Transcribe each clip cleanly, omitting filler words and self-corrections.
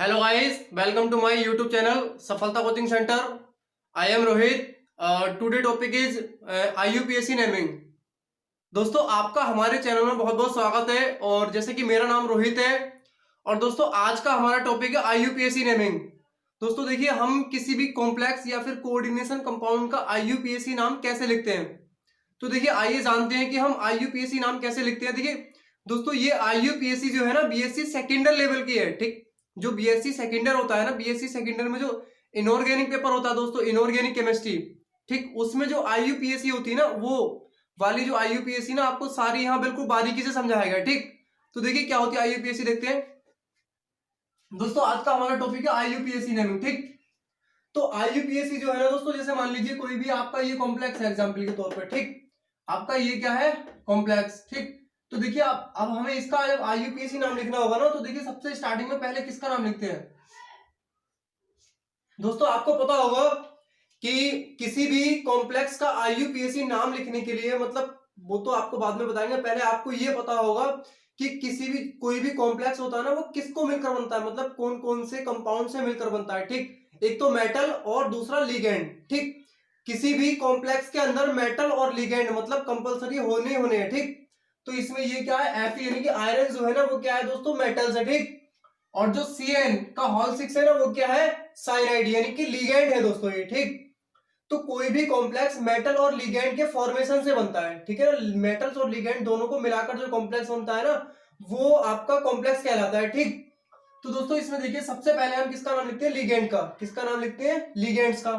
Hello guys, welcome to my YouTube channel Saphalta coaching centre. I am Rohit. Today topic is IUPAC naming. दोस्तों, आपका हमारे channel में बहुत बहुत स्वागत है। और जैसे कि मेरा नाम रोहित है और दोस्तों आज का हमारा टॉपिक है आईयूपीएससी नेमिंग। दोस्तों देखिए, हम किसी भी कॉम्प्लेक्स या फिर कोऑर्डिनेशन कंपाउंड का आईयूपीएससी नाम कैसे लिखते हैं। तो देखिए, आइए जानते हैं कि हम आईयूपीएससी नाम कैसे लिखते हैं। देखिए दोस्तों, ये आईयूपीएससी जो है ना, बीएससी सेकेंडर लेवल की है। ठीक, जो बीएससी सेकेंडर होता है ना, बीएससी सेकेंडर में जो इनऑर्गेनिक पेपर होता है दोस्तों, इनऑर्गेनिक केमिस्ट्री, ठीक, उसमें जो आईयूपीएससी होती है ना, वो वाली जो आईयूपीएससी ना आपको सारी यहाँ बिल्कुल बारीकी से समझाएगा। ठीक, तो देखिए क्या होती है आईयूपीएससी, देखते हैं। दोस्तों आज का हमारा टॉपिक है आईयूपीएससी नेमिंग। ठीक, तो आईयूपीएससी जो है ना दोस्तों, जैसे मान लीजिए कोई भी आपका ये कॉम्प्लेक्स है एग्जाम्पल के तौर पर। ठीक, आपका ये क्या है, कॉम्प्लेक्स। ठीक, तो देखिए अब हमें इसका जब आईयूपीएससी नाम लिखना होगा ना, तो देखिए सबसे स्टार्टिंग में पहले किसका नाम लिखते हैं। दोस्तों आपको पता होगा कि किसी भी कॉम्प्लेक्स का आईयूपीएससी नाम लिखने के लिए, मतलब वो तो आपको बाद में बताएंगे, पहले आपको ये पता होगा कि किसी भी कोई भी कॉम्प्लेक्स होता है ना, वो किसको मिलकर बनता है, मतलब कौन कौन से कंपाउंड से मिलकर बनता है। ठीक, एक तो मेटल और दूसरा लिगेंड। ठीक, किसी भी कॉम्प्लेक्स के अंदर मेटल और लिगेंड मतलब कंपलसरी होने होने हैं। ठीक, तो इसमें ये क्या है, Fe यानी कि आयरन जो है ना, वो क्या है दोस्तों, मेटल्स है। ठीक, और जो Cn का होल 6 है ना, वो क्या है, साइनाइड यानी कि लिगेंड है दोस्तों ये। ठीक, तो कोई भी कॉम्प्लेक्स मेटल और लिगेंड के फॉर्मेशन से बनता है। ठीक है ना, मेटल्स और लिगेंड दोनों को मिलाकर जो कॉम्प्लेक्स बनता है ना, वो आपका कॉम्प्लेक्स कहलाता है। ठीक, तो दोस्तों इसमें देखिए सबसे पहले हम किसका नाम लिखते हैं, लिगेंड का। किसका नाम लिखते हैं, लिगेंड्स का।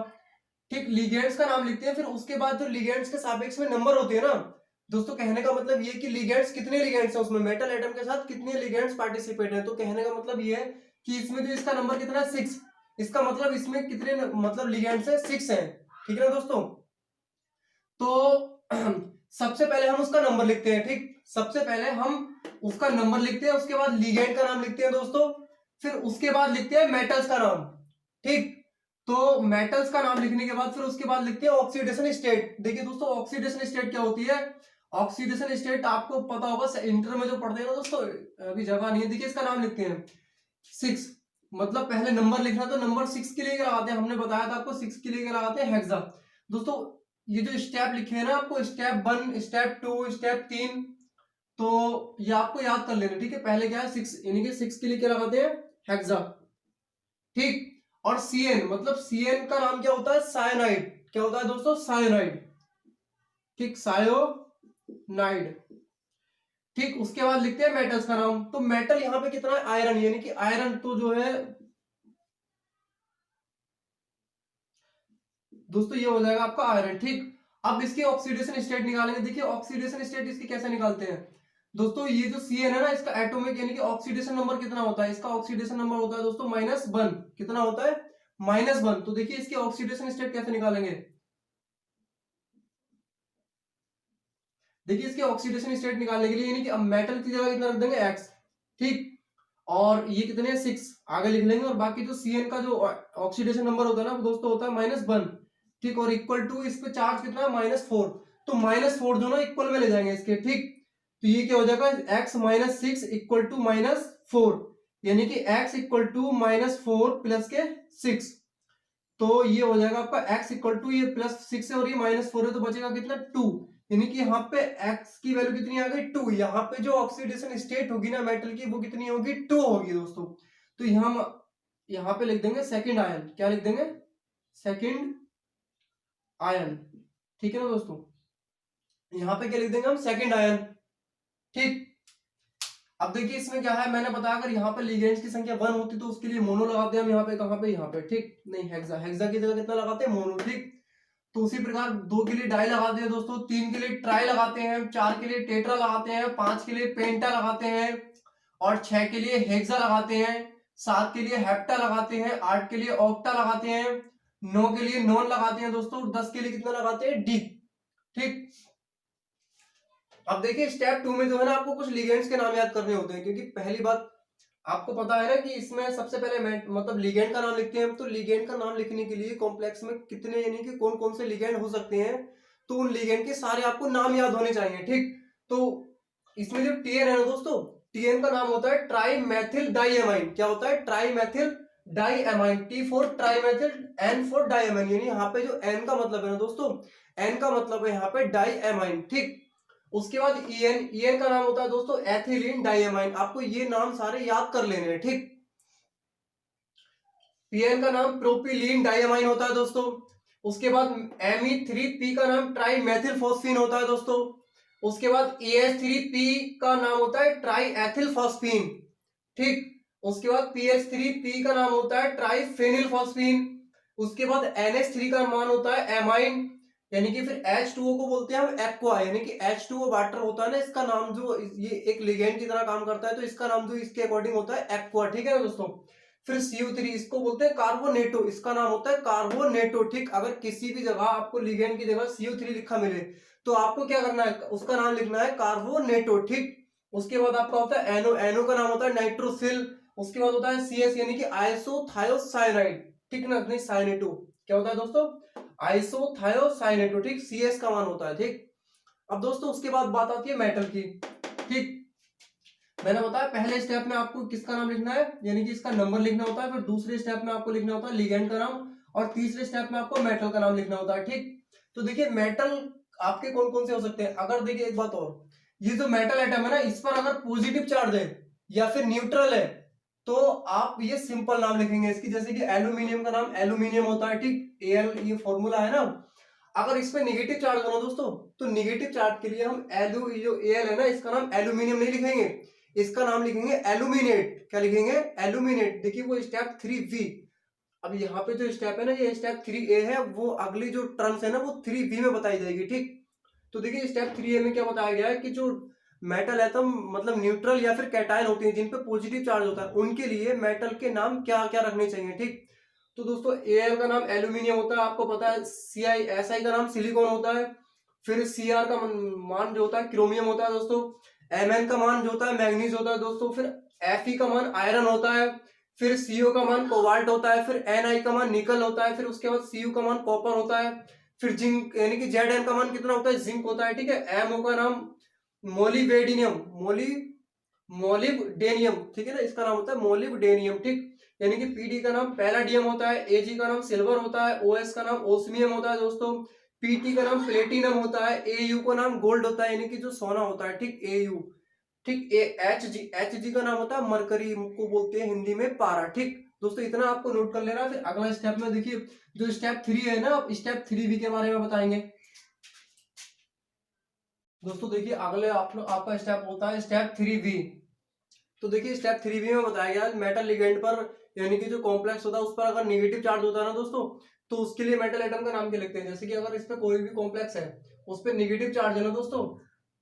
ठीक, लिगेंड्स का नाम लिखते हैं। फिर उसके बाद जो लिगेंड्स के सापेक्ष में नंबर होते हैं ना दोस्तों, कहने का मतलब ये कि लिगेंड्स कितने लिगेंड्स हैं उसमें, मेटल एटम के साथ कितने लिगेंड्स पार्टिसिपेट हैं। तो कहने का मतलब ये है कि इसमें जो इसका नंबर कितना है, 6। इसका मतलब इसमें कितने मतलब लिगेंड्स है, 6 है। ठीक है ना दोस्तों, तो सबसे पहले हम उसका नंबर लिखते हैं। ठीक, सबसे पहले हम उसका नंबर लिखते हैं, उसके बाद लिगेंड का नाम लिखते हैं दोस्तों, फिर उसके बाद लिखते हैं मेटल्स का नाम। ठीक, तो मेटल्स का नाम लिखने के बाद फिर उसके बाद लिखते हैं ऑक्सीडेशन स्टेट। देखिए दोस्तों, ऑक्सीडेशन स्टेट क्या होती है। ऑक्सीडेशन स्टेट आपको पता होगा, इंटर में जो पढ़ते हैं ना दोस्तों, अभी जगह नहीं है। देखिए इसका नाम लिखते हैं 6, मतलब पहले नंबर लिखना, तो नंबर 6 के लिए क्या लगाते हैं, हमने बताया था आपको 6 के लिए क्या लगाते हैं, हेक्सा। दोस्तों ये जो स्टेप लिखे हैं ना आपको, स्टेप 1, स्टेप 2, स्टेप 3, तो ये आपको याद कर लेना। ठीक है, पहले क्या है 6, यानी कि 6 के लिए क्या लगाते हैं, हेक्सा। ठीक, और Cn मतलब Cn का नाम क्या होता है, साइनाइड। क्या होता है दोस्तों, साइनाइड। ठीक, सायोनाइड। ठीक, उसके बाद लिखते हैं मेटल्स का नाम। तो मेटल यहां पे कितना है, आयरन, यानी कि आयरन तो जो है दोस्तों ये हो जाएगा आपका आयरन। ठीक, अब इसके ऑक्सीडेशन स्टेट निकालेंगे। देखिए ऑक्सीडेशन स्टेट इसकी कैसे निकालते हैं दोस्तों, ये जो Cn है ना, इसका एटॉमिक यानी कि ऑक्सीडेशन नंबर कितना होता है, इसका ऑक्सीडेशन नंबर होता है दोस्तों -1। कितना होता है, -1। तो देखिए इसके ऑक्सीडेशन स्टेट कैसे निकालेंगे, देखिए इसके ऑक्सीडेशन स्टेट निकालने के लिए, यानी कि अब मेटल की जगह कितना रख देंगे, x। ठीक, और ये कितने 6 आगे लिख लेंगे, और बाकी जो Cn का जो ऑक्सीडेशन नंबर होता है ना दोस्तों, होता है -1। ठीक, और इक्वल टू इस पे चार्ज कितना है, -4। तो -4 जो ना इक्वल में ले जाएंगे इसके। ठीक, तो ये क्या हो जाएगा, x - 6 इक्वल टू -4, यानी कि x इक्वल टू -4 प्लस के 6। तो ये हो जाएगा आपका x इक्वल टू, ये +6 है और ये -4 है, तो बचेगा कितना, 2। यानी कि यहाँ पे x की वैल्यू कितनी आ गई, 2। यहाँ पे जो ऑक्सीडेशन स्टेट होगी ना मेटल की, वो कितनी होगी, 2 होगी दोस्तों। तो यहाँ पे लिख देंगे सेकंड आयन। क्या लिख देंगे, सेकंड आयन। ठीक है ना दोस्तों, यहाँ पे क्या लिख देंगे हम, सेकंड आयन। ठीक, अब देखिए इसमें क्या है, मैंने बताया अगर यहाँ पे लिगेंड्स की संख्या 1 होती तो उसके लिए मोनो लगाते हैं हम। यहाँ पे कहाँ पे, यहाँ पे। ठीक, नहीं हेक्सा, हेक्सा की जगह कितना लगाते हैं, मोनो। ठीक, तो उसी प्रकार 2 के लिए डाई लगाते हैं दोस्तों, 3 के लिए ट्राई लगाते हैं, 4 के लिए टेट्रा लगाते हैं, 5 के लिए पेंटा लगाते हैं, और 6 के लिए हेक्सा लगाते हैं, 7 के लिए हेप्टा लगाते हैं, 8 के लिए ऑक्टा लगाते हैं, 9 के लिए नॉन लगाते हैं दोस्तों, 10 के लिए कितना लगाते हैं, डी। ठीक, अब देखिए स्टेप 2 में जो है ना, आपको कुछ लिगेंड्स के नाम याद करने होते हैं, क्योंकि पहली बात आपको पता है ना कि इसमें सबसे पहले मतलब लिगेंड का नाम लिखते हैं हम। तो लिगेंड का नाम लिखने के लिए कॉम्प्लेक्स में कितने, यानी कि कौन कौन से लिगेंड हो सकते हैं, तो उन लिगेंड के सारे आपको नाम याद होने चाहिए। ठीक, तो इसमें जो टेयर है ना दोस्तों, टीएन का नाम होता है ट्राई मैथिल डाइएमाइन। क्या होता है? Trimethyl diamine. T for trimethyl, N for diamine. यानी यहाँ पे जो एन का मतलब है ना दोस्तों, एन का मतलब है यहाँ पे डाइएमाइन। ठीक, उसके बाद ईएन, ईएन का नाम होता है दोस्तों एथिलीन डाइएमाइन। आपको ये नाम सारे याद कर लेने हैं। ठीक, पीएन का नाम प्रोपिलीन डाइएमाइन होता है दोस्तों। उसके बाद Me3P का नाम ट्राई मैथिल फॉस्फीन होता है दोस्तों। उसके बाद AH3P का नाम होता है ट्राई एथिल फॉस्फीन। ठीक, उसके बाद PH3P का नाम होता है ट्राई फेनिल फॉस्फीन। उसके बाद NH3 का मान होता है एमाइन, यानी कि फिर H2O को बोलते हैं हम एक्वा, यानी कि H2O वाटर होता है ना, इसका नाम जो ये एक लिगेंड की तरह काम करता है, तो इसका नाम जो इसके अकॉर्डिंग होता है एक्वा। ठीक है ना दोस्तों। फिर CO3, इसको बोलते हैं कार्बोनेटो, इसका नाम होता है कार्बोनेटो। ठीक, अगर किसी भी जगह आपको लिगेंड की जगह CO3 लिखा मिले तो आपको क्या करना है? उसका नाम लिखना है कार्बोनेटो। ठीक, उसके बाद आपका होता है एनो, एनो का नाम होता है नाइट्रोसिल। उसके बाद होता है CS, यानी कि आइसोथायोसाइनाइड। ठीक ना, नहीं साइनेटो। क्या होता है दोस्तों? आइसोथायोसाइनेटो। ठीक, CS का मान होता है। ठीक, अब दोस्तों उसके बाद बात आती है मेटल की। ठीक, मैंने बताया पहले स्टेप में आपको किसका नाम लिखना है, यानी कि इसका नंबर लिखना होता है। फिर दूसरे स्टेप में आपको लिखना होता है लिगेंड का नाम, और तीसरे स्टेप में आपको मेटल का नाम लिखना होता है। ठीक, तो देखिए मेटल आपके कौन कौन से हो सकते हैं। अगर देखिए एक बात और, ये जो मेटल एटम है ना, इस पर अगर पॉजिटिव चार्ज है या फिर न्यूट्रल है तो आप ये सिंपल नाम लिखेंगे इसकी। जैसे कि एल्यूमिनियम का नाम एल्यूमिनियम होता है। ठीक, Al ये फॉर्मूला है ना। अगर इस पे नेगेटिव चार्ज हो ना दोस्तों, तो नेगेटिव चार्ज के लिए हम एलू, जो Al है ना, इसका नाम एल्यूमिनियम नहीं लिखेंगे, इसका नाम लिखेंगे एल्यूमिनेट। क्या लिखेंगे? एल्यूमिनेट। देखिए वो स्टेप 3V। अब यहाँ पे जो स्टेप है ना, ये स्टेप 3A है, वो अगली जो टर्म्स है ना वो 3B में बताई जाएगी। ठीक, तो देखिए स्टेप 3A में क्या बताया गया है कि जो मेटल एटम मतलब न्यूट्रल या फिर कैटायन होते हैं जिन पे पॉजिटिव चार्ज होता है, उनके लिए मेटल के नाम क्या क्या रखने चाहिए। ठीक, तो दोस्तों Al का नाम एल्यूमिनियम होता है, आपको पता है। Si का नाम सिलिकॉन होता है। फिर Cr का मान जो होता है क्रोमियम होता है दोस्तों। Mn का मान जो होता है मैग्नीज होता है दोस्तों। फिर Fe का मान आयरन होता है। फिर Co का मान कोबाल्ट होता है। फिर Ni का मान निकल होता है। फिर उसके बाद Cu का मान कॉपर होता है। फिर जिंक, यानी कि Zn का मान कितना होता है? जिंक होता है। ठीक है, Mo का नाम मोलिबेडिनियम, मोलिबडेनियम। ठीक है ना, इसका नाम होता है मोलिबडेनियम। ठीक, यानी कि Pd का नाम पैलाडियम होता है। Ag का नाम सिल्वर होता है। OS का नाम ओस्मियम होता है दोस्तों। Pt का नाम प्लेटिनम होता है। Au का नाम गोल्ड होता है, यानी कि जो सोना होता है। ठीक, Au। ठीक, Hg का नाम होता है मरकरी, को बोलते हैं हिंदी में पारा। ठीक दोस्तों, इतना आपको नोट कर लेना। फिर अगला स्टेप में देखिए जो स्टेप 3 है ना, अब स्टेप 3B के बारे में बताएंगे दोस्तों। देखिए अगले आपका स्टेप होता है स्टेप 3B। तो देखिए स्टेप 3B में बताया गया मेटल लिगेंड पर, यानी कि जो कॉम्प्लेक्स होता है उस पर अगर नेगेटिव चार्ज होता है ना दोस्तों, तो उसके लिए मेटल एटम का नाम क्या लिखते हैं। जैसे कि अगर इस पे कोई भी कॉम्प्लेक्स है, उस पर नेगेटिव चार्ज है ना दोस्तों,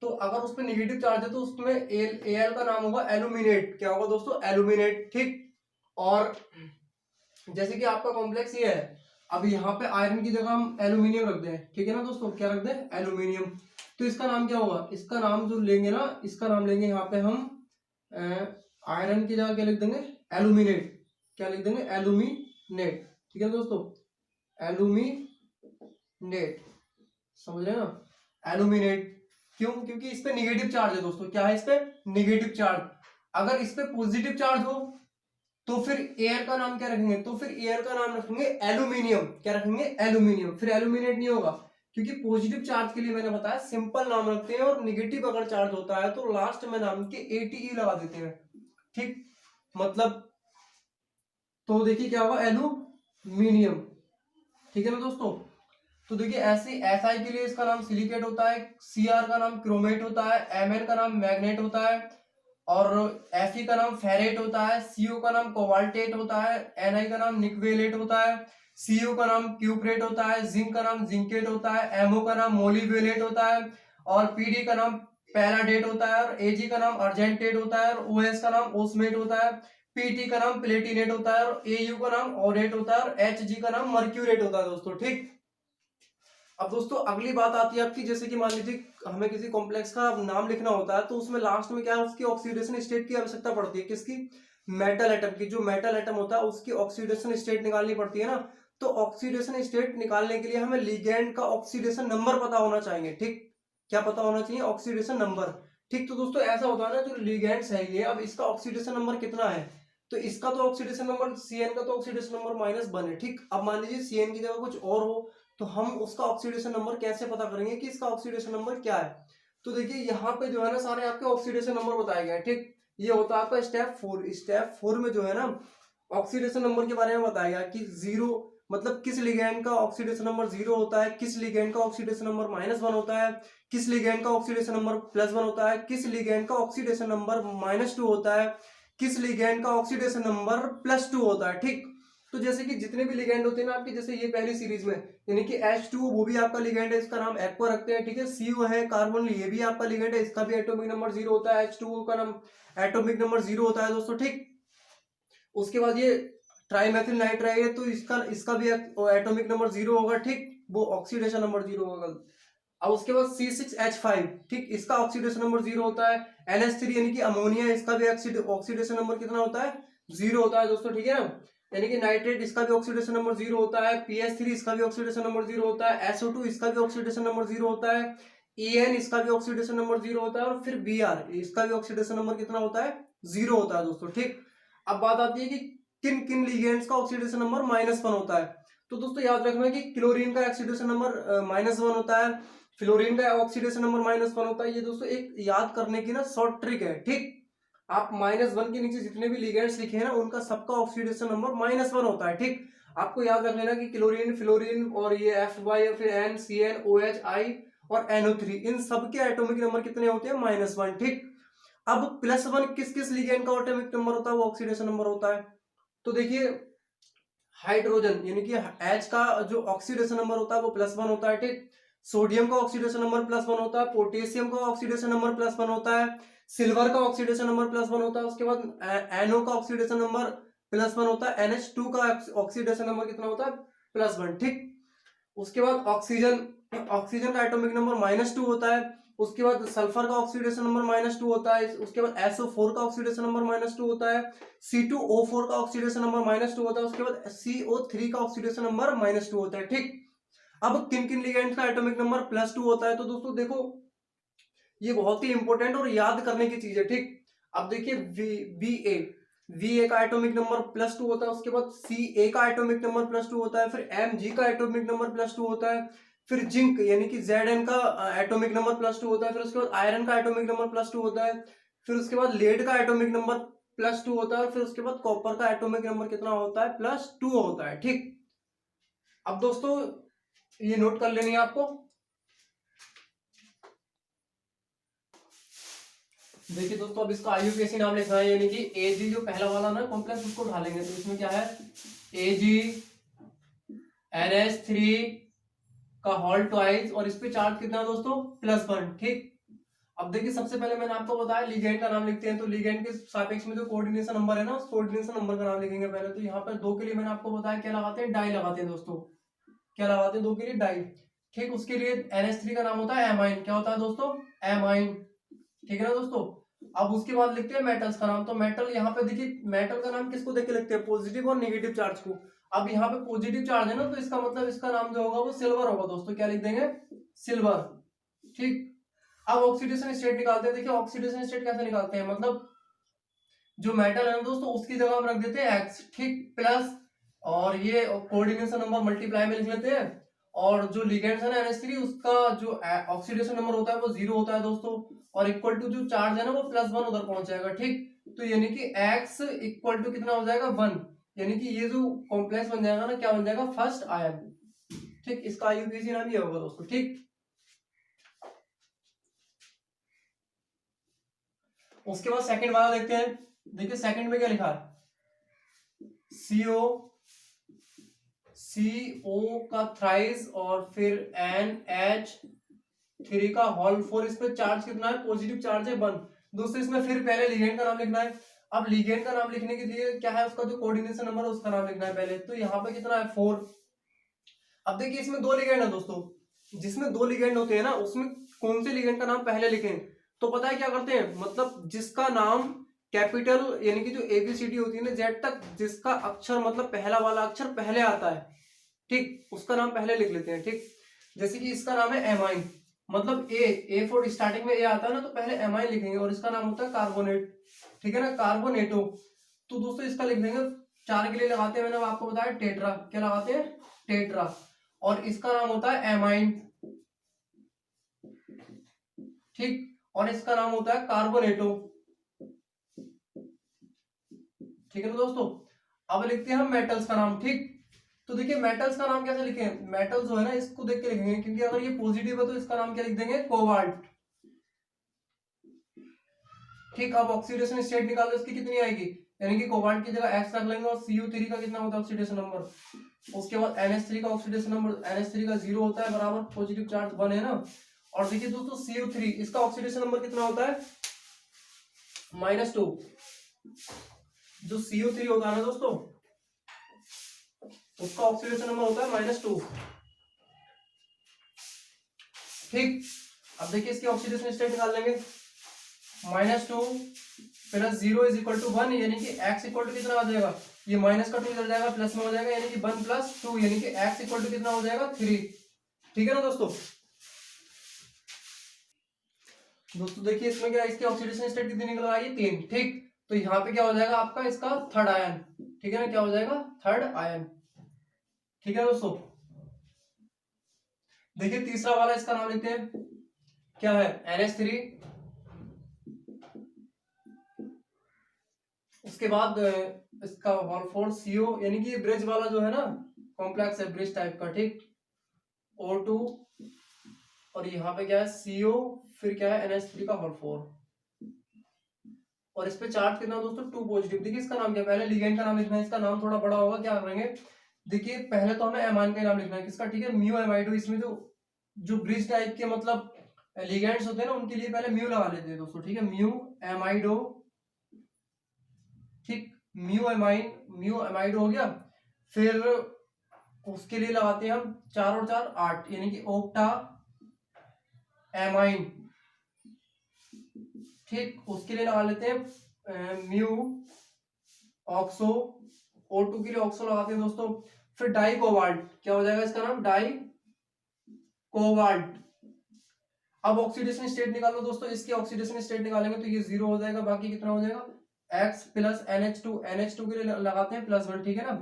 तो अगर उस पर नेगेटिव चार्ज है तो उसमें Al का नाम होगा एल्यूमिनेट। क्या होगा दोस्तों? एल्यूमिनेट। ठीक, और जैसे कि आपका कॉम्प्लेक्स ये है, अब यहाँ पे आयरन की जगह हम एल्यूमिनियम रख दें। ठीक है ना दोस्तों, क्या रख दें? एल्यूमिनियम। तो इसका नाम क्या होगा? इसका नाम जो लेंगे ना, इसका नाम लेंगे यहाँ पे हम आयरन की जगह क्या लिख देंगे? एल्यूमिनेट। क्या लिख देंगे? एल्यूमिनेट। ठीक है दोस्तों, एल्यूमिनेट। समझ रहे हैं ना? एल्यूमिनेट क्यों? क्योंकि इस पे निगेटिव चार्ज है दोस्तों। क्या है इस पे? Negative charge. अगर इस पे पॉजिटिव चार्ज हो तो फिर एयर का नाम क्या रखेंगे? तो फिर एयर का नाम रखेंगे एल्यूमिनियम। क्या रखेंगे? एल्यूमिनियम। फिर एल्यूमिनेट नहीं होगा, क्योंकि पॉजिटिव चार्ज के लिए मैंने बताया सिंपल नाम रखते हैं, और निगेटिव अगर चार्ज होता है तो लास्ट में नाम के ATE लगा देते हैं। ठीक, मतलब तो देखिए क्या होगा? एल्यूमिनियम। ठीक है ना दोस्तों। तो देखिए ऐसे Si के लिए इसका नाम सिलिकेट होता है। Cr का नाम क्रोमेट होता है। Mn का नाम मैग्नेट होता है। और Fe का नाम फेरेट होता है। Co का नाम कोबाल्टेट होता है। Ni का नाम निकवेलेट होता है। Cu का नाम क्यूप्रेट होता है। जिंक का नाम जिंकेट होता है। Mo का नाम मोलिवेलेट होता है। और Pd का नाम पैराडेट होता है। और Ag का नाम अर्जेंटेट होता है। और OS का नाम ओस्मेट होता है। Pt का नाम प्लेटिनेट होता है। और Au का नाम ओरेट होता है। और Hg का नाम मर्क्यूरेट होता है दोस्तों। ठीक, अब दोस्तों अगली बात आती है आपकी, जैसे कि मान लीजिए हमें किसी कॉम्प्लेक्स का नाम लिखना होता है, तो उसमें लास्ट में क्या है? उसकी ऑक्सीडेशन स्टेट की आवश्यकता पड़ती है। किसकी? मेटल एटम की। जो मेटल एटम होता है उसकी ऑक्सीडेशन स्टेट निकालनी पड़ती है ना, तो ऑक्सीडेशन स्टेट निकालने के लिए हमें लिगेंड का ऑक्सीडेशन नंबर पता होना चाहिए। ठीक, क्या पता होना चाहिए? Oxidation number. ठीक। तो दोस्तों ऐसा होता है ना, जो लिगेंड्स है ये, अब इसका ऑक्सीडेशन नंबर कितना है, तो इसका तो ऑक्सीडेशन नंबर Cn का तो ऑक्सीडेशन नंबर -1 है। ठीक। अब मान लीजिए Cn की जगह कुछ और हो, तो हम उसका ऑक्सीडेशन नंबर कैसे पता करेंगे कि इसका ऑक्सीडेशन नंबर क्या है। तो देखिए यहाँ पे जो है ना सारे आपके ऑक्सीडेशन नंबर बताए गए हैं। ठीक। ये होता है आपका स्टेप 4 में जो है ना ऑक्सीडेशन नंबर के बारे में बताया गया कि जीरो मतलब किस लिगैंड का ऑक्सीडेशन नंबर 0 होता है, किस लिगैंड का ऑक्सीडेशन नंबर -1 होता है, किस लिगैंड का ऑक्सीडेशन नंबर +1 होता है, किस लिगैंड का ऑक्सीडेशन नंबर -2 होता है, किस लिगैंड का ऑक्सीडेशन नंबर +2 होता है। ठीक। तो जैसे कि जितने भी लिगैंड होते हैं ना आपके, जैसे ये पहली सीरीज में यानी कि H2 वो भी आपका लिगैंड है, इसका नाम एक्वा रखते हैं। ठीक है। CO है कार्बन, ये भी आपका लिगैंड है, इसका भी एटॉमिक नंबर 0 होता है। H2O का नाम एटॉमिक नंबर 0 होता है दोस्तों। ठीक। उसके बाद ये ट्राईमेथिल नाइट्राइड है, तो इसका इसका भी एटॉमिक नंबर 0 होगा। ठीक। वो ऑक्सीडेशन नंबर 0 होगा। अब उसके बाद C6H5, ठीक, इसका ऑक्सीडेशन नंबर 0 होता है। NH3 यानी कि अमोनिया, इसका भी ऑक्सीडेशन नंबर कितना होता है, 0 होता है दोस्तों। ठीक है ना। यानी कि नाइट्रेट, इसका भी ऑक्सीडेशन नंबर 0 होता है। PH3 इसका भी ऑक्सीडेशन नंबर 0 होता है। SO2 इसका भी ऑक्सीडेशन नंबर 0 होता है। EN इसका भी ऑक्सीडेशन नंबर 0 होता है। और फिर Br इसका भी ऑक्सीडेशन नंबर कितना होता है, 0 होता है दोस्तों। ठीक। अब बात आती है कि किन किन लिगेंड्स का ऑक्सीडेशन नंबर -1 होता है। तो दोस्तों याद रखना कि क्लोरीन का ऑक्सीडेशन नंबर -1 होता है, फ्लोरीन का ऑक्सीडेशन नंबर -1 होता है। ये दोस्तों एक याद करने की ना शॉर्ट ट्रिक है। ठीक। आप -1 के नीचे जितने भी लिगेंड्स लिखे हैं ना, उनका सबका ऑक्सीडेशन नंबर -1 होता है। ठीक। आपको याद रख लेना कि क्लोरीन, फ्लोरीन और ये FY और फिर N, CN, OH, I और NO3, इन सबके एटॉमिक नंबर कितने होते हैं, -1। ठीक। अब +1 किस किस लिगेंड का एटॉमिक नंबर होता है, वो ऑक्सीडेशन नंबर होता है। तो देखिए हाइड्रोजन यानी कि H का जो ऑक्सीडेशन नंबर होता है वो +1 होता है। ठीक। सोडियम का ऑक्सीडेशन नंबर +1 होता है। पोटेशियम का ऑक्सीडेशन नंबर +1 होता है। सिल्वर का ऑक्सीडेशन नंबर +1 होता है। उसके बाद NO का ऑक्सीडेशन नंबर +1 होता है। NH2 का ऑक्सीडेशन नंबर कितना होता है, +1। ठीक। उसके बाद ऑक्सीजन का एटॉमिक नंबर -2 होता है। उसके बाद सल्फर का ऑक्सीडेशन नंबर -2 होता है। उसके बाद SO4 का ऑक्सीडेशन नंबर -2 होता है। C2O4 का ऑक्सीडेशन नंबर -2 होता है। उसके बाद CO3 का ऑक्सीडेशन नंबर -2 होता है। ठीक। अब किन किन लिगेंड्स का एटॉमिक नंबर +2 होता है, तो दोस्तों देखो ये बहुत ही इंपॉर्टेंट और याद करने की चीज है। ठीक। अब देखिए VA का एटॉमिक नंबर +2 होता है। उसके बाद CA का एटॉमिक नंबर +2 होता है। फिर MG का एटॉमिक नंबर +2 होता है। फिर जिंक यानी कि Zn का एटॉमिक नंबर +2 होता है। फिर उसके बाद आयरन का एटॉमिक नंबर +2 होता है। फिर उसके बाद लेड का एटॉमिक नंबर +2 होता है। और फिर उसके बाद कॉपर का एटॉमिक नंबर कितना होता है, +2 होता है। ठीक। अब दोस्तों ये नोट कर लेनी है आपको। देखिए दोस्तों अब इसका IUPAC नाम लिखना है, यानी कि AG जो पहला वाला ना कॉम्प्लेक्स उसको ढालेंगे। तो इसमें क्या है, AgNH3 का होल ट्वाइस, और इस पे चार्ज कितना है दोस्तों, +1। ठीक। अब देखिए सबसे पहले मैंने आपको बताया लिगेंड का नाम लिखते हैं, तो लिगेंड के सापेक्ष में जो कोऑर्डिनेशन नंबर है ना, उस कोऑर्डिनेशन नंबर का नाम लिखेंगे पहले। तो यहाँ पर 2 के लिए मैंने आपको बताया क्या लगाते हैं, डाई लगाते हैं दोस्तों। क्या लगाते हैं 2 के लिए, डाई। ठीक। उसके लिए NH3 का नाम होता है एमाइन। क्या होता है दोस्तों, एमाइन। ठीक है ना दोस्तों। अब उसके बाद लिखते हैं मेटल्स का नाम। तो मेटल यहाँ पे देखिए, मेटल का नाम किसको देख के लिखते हैं, पॉजिटिव और नेगेटिव चार्ज को। अब यहाँ पे पॉजिटिव चार्ज है ना, तो इसका मतलब इसका नाम जो होगा वो सिल्वर होगा दोस्तों। क्या लिख देंगे, सिल्वर। ठीक। अब ऑक्सीडेशन स्टेट निकालते हैं। देखिए ऑक्सीडेशन स्टेट कैसे निकालते हैं, मतलब जो मेटल है ना दोस्तों उसकी जगह हम रख देते हैं X। ठीक। प्लस, और ये कोऑर्डिनेशन नंबर मल्टीप्लाई में लिख लेते हैं। और जो लिगेंड्स है ना NH3, उसका जो ऑक्सीडेशन नंबर होता है वो 0 होता है दोस्तों। और इक्वल टू जो चार्ज है ना वो +1 उधर पहुंच जाएगा। ठीक। तो यानी कि X इक्वल टू कितना हो जाएगा, 1। यानी कि ये जो कॉम्प्लेक्स बन जाएगा ना, क्या बन जाएगा, फर्स्ट आयन। ठीक। इसका IUPAC नाम ये होगा दोस्तों। ठीक। उसके बाद सेकंड वाला देखते हैं। देखिए सेकंड में क्या लिखा है, CO का थ्राइस और फिर NH3 का होल 4। इस पे चार्ज कितना है, पॉजिटिव चार्ज है 1। दोस्तों इसमें फिर पहले लिगेंड का नाम लिखना है। अब लिगेंड का नाम लिखने के लिए क्या है, उसका जो कोऑर्डिनेशन नंबर है उसका नाम लिखना है पहले। तो यहाँ पे कितना है, 4। अब देखिए इसमें 2 लिगेंड है दोस्तों, जिसमें 2 लिगेंड होते हैं ना, उसमें कौन से लिगेंड का नाम पहले लिखें। तो पता है क्या करते हैं, मतलब जिसका नाम कैपिटल यानी कि जो ABCD होती है ना, Z तक जिसका अक्षर मतलब पहला वाला अक्षर पहले आता है, ठीक, उसका नाम पहले लिख लेते हैं। ठीक। जैसे कि इसका नाम है एमाइन। मतलब ए फॉर स्टार्टिंग में ए आता है ना, तो पहले एमाइन लिखेंगे और इसका नाम होता है कार्बोनेट, ठीक है ना, कार्बोनेटो। तो दोस्तों इसका लिख देंगे, 4 के लिए लगाते हैं, मैंने आपको बताया टेट्रा, क्या लगाते हैं, टेट्रा, और इसका नाम होता है एमाइन, ठीक, और इसका नाम होता है कार्बोनेटो, ठीक है ना दोस्तों। अब लिखते हैं हम मेटल्स का नाम, ठीक। तो देखिए मेटल्स का नाम कैसे लिखें, मेटल्स जो है ना इसको देख के लिखेंगे, क्योंकि अगर ये पॉजिटिव है तो इसका नाम क्या लिख देंगे, कोबाल्ट, ठीक। अब ऑक्सीडेशन स्टेट निकाल दो, इसकी कितनी आएगी, यानी कि कोबाल्ट की जगह X रख लेंगे, और Cu3 का कितना होता है ऑक्सीडेशन नंबर, उसके बाद NH3 का ऑक्सीडेशन नंबर, NH3 का 0 होता है, बराबर पॉजिटिव चार्ज 1 है ना। और देखिए दोस्तों Cu3 इसका ऑक्सीडेशन नंबर कितना होता है, -2। जो Cu3 होता है ना दोस्तों, उसका ऑक्सीडेशन नंबर होता है -2, ठीक। अब देखिए इसकी ऑक्सीडेशन स्टेट निकाल लेंगे, -2 + 0 = 1, यानी कि x इक्वल टू कितना आ जाएगा, ये माइनस का 2 इधर जाएगा, प्लस में हो जाएगा, यानी कि 1 + 2, यानी कि x इक्वल टू कितना हो जाएगा, 3, ठीक है ना दोस्तों। दोस्तों देखिए इसमें क्या, इसकी ऑक्सीडेशन स्टेट कितनी निकल आई है, 3, ठीक। तो यहाँ पे क्या हो जाएगा आपका, इसका थर्ड आयन, ठीक है ना, क्या हो जाएगा, थर्ड आयन, ठीक है दोस्तों। देखिए तीसरा वाला इसका नाम लिखते हैं, क्या है, NH3, उसके बाद इसका वॉलफोर्ड CO, यानी कि ब्रिज वाला जो है ना, कॉम्प्लेक्स है ब्रिज टाइप का, ठीक, O2, और यहाँ पे क्या है CO, फिर क्या है NH3 का वॉलफोर्ड, और इस पे चार्ज कितना दोस्तों, 2 पॉजिटिव। देखिए इसका नाम क्या, पहले लिगेंड का नाम लिखना है, इसका नाम थोड़ा बड़ा होगा, क्या करेंगे, देखिए पहले तो हमें एमाइन का नाम लिखना है, किसका, ठीक है, म्यू एमाइडो। इसमें जो जो ब्रिज टाइप के मतलब लिगेंड्स होते हैं ना, उनके लिए पहले म्यू लगा लेते हैं दोस्तों, ठीक है, म्यू एमाइडो, ठीक, म्यू एमाइडो हो गया। फिर उसके लिए लगाते हैं हम 4 और 4 8, यानी कि ओक्टा एमाइन, ठीक। उसके लिए लगा लेते हैं म्यू ऑक्सो, O2 के लिए ऑक्सो लगाते हैं दोस्तों। फिर डाई कोबाल्ट, क्या हो जाएगा इसका नाम, डाई कोबाल्ट। अब ऑक्सीडेशन स्टेट निकालो दोस्तों, इसकी ऑक्सीडेशन स्टेट निकालेंगे तो ये 0 हो जाएगा, बाकी कितना हो जाएगा, X + NH2 के लिए लगाते हैं +1, ठीक है ना,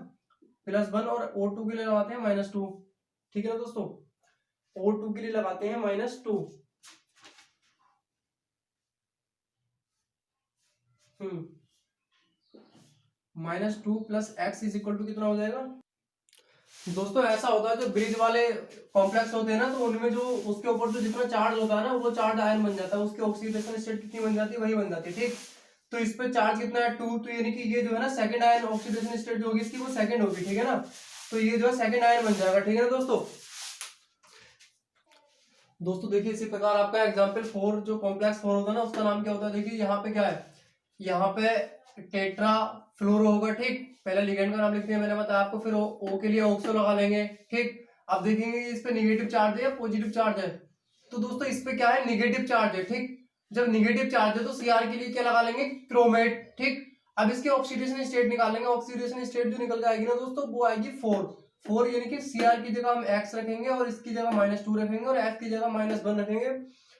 +1, और O2 के लिए लगाते हैं -2, ठीक है ना दोस्तों, O2 के लिए लगाते हैं -2, -2 + X = कितना हो जाएगा दोस्तों। ऐसा होता है जो ब्रिज वाले कॉम्प्लेक्स होते हैं ना, तो उनमें जो उसके ऊपर जो जितना चार्ज होता है ना, वो चार्ज आयन बन जाता है, उसकी ऑक्सीडेशन स्टेट कितनी बन जाती है, वही बन जाती है, ठीक। तो इस पे चार्ज कितना है, 2, तो यानी कि ये जो है ना सेकंड आयन ऑक्सीडेशन स्टेट जो होगी इसकी, वो सेकंड होगी, ठीक है ना, तो ये जो है सेकंड आयन बन जाएगा, ठीक है ना दोस्तों। दोस्तों देखिए इसी प्रकार आपका एग्जाम्पल 4 जो कॉम्प्लेक्स 4 होता है ना, उसका नाम क्या होता है, देखिए यहाँ पे क्या है, यहाँ पे टेट्रा फ्लोरो होगा, ठीक। पहले लिगेंड का नाम लिखते हैं, मैंने बताया आपको, फिर O के लिए ऑक्सो लगा लेंगे, ठीक। अब देखेंगे इस पे निगेटिव चार्ज है या पॉजिटिव चार्ज है, तो दोस्तों इस पे क्या है, निगेटिव चार्ज है, ठीक। जब निगेटिव चार्ज है तो Cr के लिए क्या लगा लेंगे, क्रोमेट, ठीक। अब इसके ऑक्सीडेशन स्टेट निकालेंगे, ऑक्सीडेशन स्टेट जो निकल के आएगी ना दोस्तों, वो आएगी 4, यानी कि Cr की जगह हम X रखेंगे, और इसकी जगह -2 रखेंगे, और F की जगह -1 रखेंगे,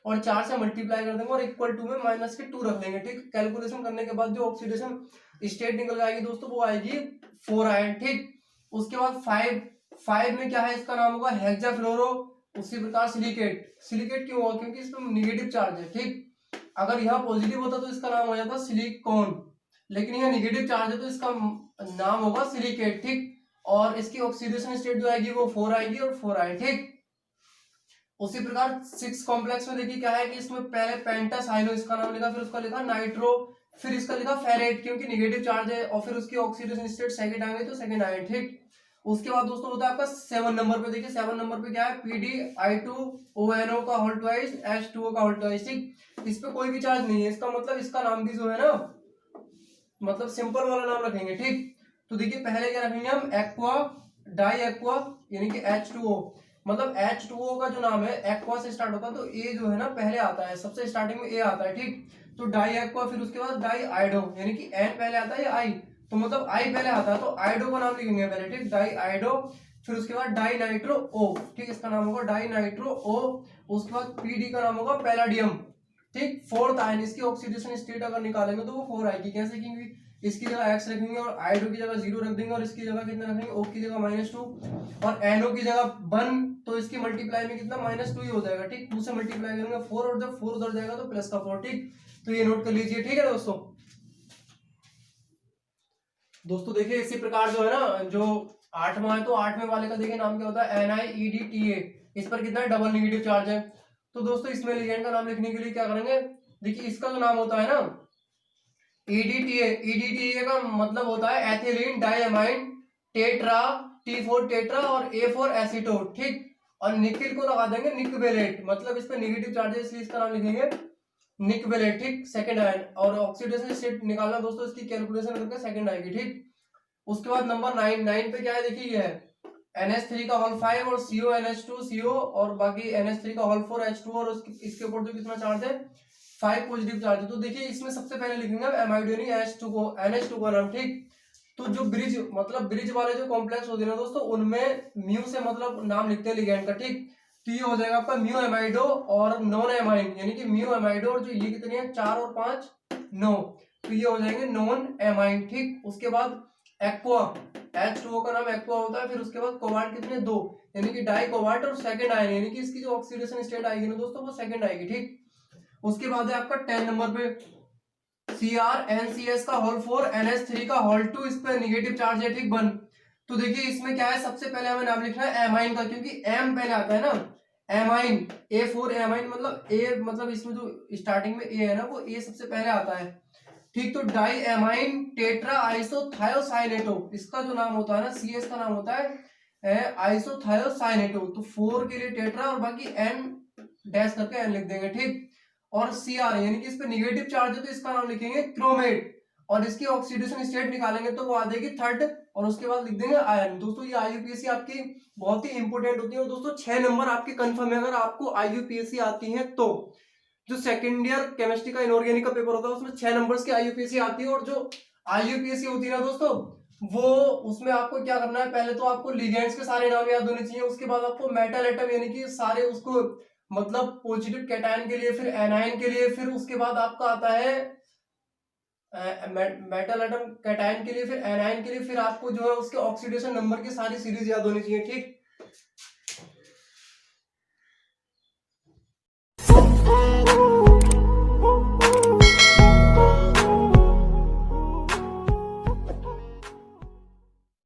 और 4 से मल्टीप्लाई कर देंगे, और इक्वल टू में -2 रख देंगे, ठीक। कैलकुलेशन करने के बाद जो ऑक्सीडेशन स्टेट निकल आएगी दोस्तों, वो आएगी 4 आयन, ठीक। उसके बाद 5 में क्या है, इसका नाम होगा हेक्साफ्लोरो। उसी प्रकार सिलिकेट क्यों होगा, क्योंकि इसमें निगेटिव चार्ज है, ठीक। अगर यहाँ पॉजिटिव होता तो इसका नाम हो जाता सिलिकॉन, लेकिन यहाँ निगेटिव चार्ज है तो इसका नाम होगा सिलिकेट, ठीक। और इसकी ऑक्सीडेशन स्टेट जो आएगी वो 4 आएगी, और 4 आए, ठीक। उसी प्रकार 6 कॉम्प्लेक्स में देखिए क्या है कि इसमें पहले पेंटास आयनो इसका नाम लिखा, फिर उसका लिखा नाइट्रो, फिर इसका लिखा फेरेट, क्योंकि निगेटिव चार्ज है, और फिर उसकी ऑक्सीडेशन स्टेट सेकंड आ गई तो सेकंड आयन, ठीक। उसके बाद दोस्तों होता है आपका 7 नंबर पे, देखिए 7 नंबर पे क्या है, PdI2ONO का होल ट्वाइस H2O का होल ट्वाइस, ठीक। इस पे कोई भी चार्ज नहीं है, इसका मतलब इसका नाम भी जो है ना, मतलब सिंपल वाला नाम रखेंगे, ठीक। तो देखिए पहले क्या रखेंगे हम, एक्वा, डाई एक्वा, यानी कि H2O, मतलब H2O का जो नाम है एक्वा से स्टार्ट होता है, तो ए जो है ना पहले आता है, सबसे स्टार्टिंग में ए आता है, ठीक। तो डाई एक्वा, फिर उसके बाद डाई आइडो, यानी कि एन पहले आता है या आई, तो मतलब आई पहले आता है, तो आइडो का नाम लिखेंगे पहले, ठीक, डाई आइडो। फिर उसके बाद डाई नाइट्रो ओ, ठीक, इसका नाम होगा डाई नाइट्रो ओ। उसके बाद पीडी का नाम होगा पैलाडियम, ठीक। फोर्थ आयन, इसकी ऑक्सीडेशन स्टेट अगर निकालेंगे तो वो 4 आएगी। कैसे, क्योंकि इसकी जगह एक्स रखेंगे और आयोडो की जगह 0 रख देंगे और इसकी जगह कितना रखेंगे, ओ की जगह -2 और एनओ की जगह 1, तो इसकी मल्टीप्लाई में कितना -2 ही हो जाएगा, ठीक। 2 से मल्टीप्लाई करेंगे 4 और जब 4 उधर जाएगा तो प्लस का 4, ठीक। तो ये नोट कर लीजिए, ठीक है दोस्तों। दोस्तों देखिए इसी प्रकार जो है ना, जो 8वां है तो 8वें वाले का देखिए नाम क्या होता है, NiEDTA। इस पर कितना डबल नेगेटिव चार्ज है। तो दोस्तों इसमें लिगेंड का नाम लिखने के लिए क्या करेंगे, देखिए इसका जो नाम होता है ना EDTA का मतलब होता है ethylene diamine tetra, T4 tetra और A4 एसीटोन, ठीक। और निकिल को लगा देंगे निकवेलेट, मतलब इस पे नेगेटिव चार्ज है इसलिए इसका नाम लिखेंगे निकवेलेट, ठीक, सेकंड आयन। और ऑक्सीडेशन स्टेट निकालना दोस्तों, इसकी कैलकुलेशन करके सेकंड आएगी, ठीक। उसके बाद नंबर 9 पे क्या है, देखिए ये है NH3 का होल 5 और CONH2 CO और बाकी NH3 का होल 4 H2 और इसके ऊपर जो कितना चार्ज है 5 पॉजिटिव चार्ज है। तो देखिए इसमें सबसे पहले लिखेंगे एमाइड यानी NH2 का नाम, ठीक। तो जो ब्रिज मतलब ब्रिज वाले जो कॉम्प्लेक्स होते हैं ना दोस्तों, उनमें म्यू से मतलब नाम लिखते हैं लिगेंड का, ठीक। तो ये हो जाएगा आपका म्यू एमाइडो और नॉन एमाइन, यानी कि म्यू एमाइडो और जो ये कितने हैं 4 और 5 9, तो ये हो जाएंगे नॉन एमाइन, ठीक। उसके बाद एक्वा, H2O का नाम एक्वा होता है। फिर उसके बाद कोबाल्ट कितने 2, यानी कि डाई कोबाल्ट और सेकंड आयन, यानी कि इसकी जो ऑक्सीडेशन स्टेट आएगी ना दोस्तों वो सेकंड आएगी, ठीक। उसके बाद है आपका 10 नंबर पे CrNCS का होल 4 NH3 का होल 2, इस पे नेगेटिव चार्ज है, ठीक 1। तो देखिए इसमें क्या है, सबसे पहले हमें नाम लिखना है एमाइन का, क्योंकि एम पहले आता है ना, एमाइन A4 एमाइन मतलब ए, मतलब इसमें जो स्टार्टिंग में ए है ना वो ए सबसे पहले आता है, ठीक। तो डाई एमाइन टेट्रा आइसोथायोसाइनेटो, इसका जो नाम होता है ना CS का नाम होता है आइसोथायोसाइनेटो। तो 4 के लिए टेट्रा और बाकी N डैश करके N लिख देंगे, ठीक। और Cr यानी कि इस पे नेगेटिव चार्ज है तो इसका नाम लिखेंगे क्रोमेट और इसकी ऑक्सीडेशन स्टेट निकालेंगे तो वो आ जाएगी 3rd और उसके बाद लिख देंगे आयन। दोस्तों ये IUPAC आपकी बहुत ही इंपॉर्टेंट होती है और दोस्तों 6 नंबर आपके कंफर्म है अगर आपको IUPAC आती है तो। जो सेकेंड ईयर केमिस्ट्री का इनऑर्गेनिक का पेपर होता है उसमें 6 नंबर्स की IUPAC आती है और जो IUPAC होती है ना दोस्तों वो उसमें आपको क्या करना है, पहले तो आपको लिगेंड्स के सारे नाम याद होने चाहिए, उसके बाद आपको मेटल एटम यानी कि सारे उसको मतलब पॉजिटिव कैटायन के लिए, फिर एनायन के लिए, फिर उसके बाद आपका आता है मेटल एटम कैटायन के लिए, फिर एनायन के लिए, फिर आपको जो है उसके ऑक्सीडेशन नंबर की सारी सीरीज याद होनी चाहिए, ठीक।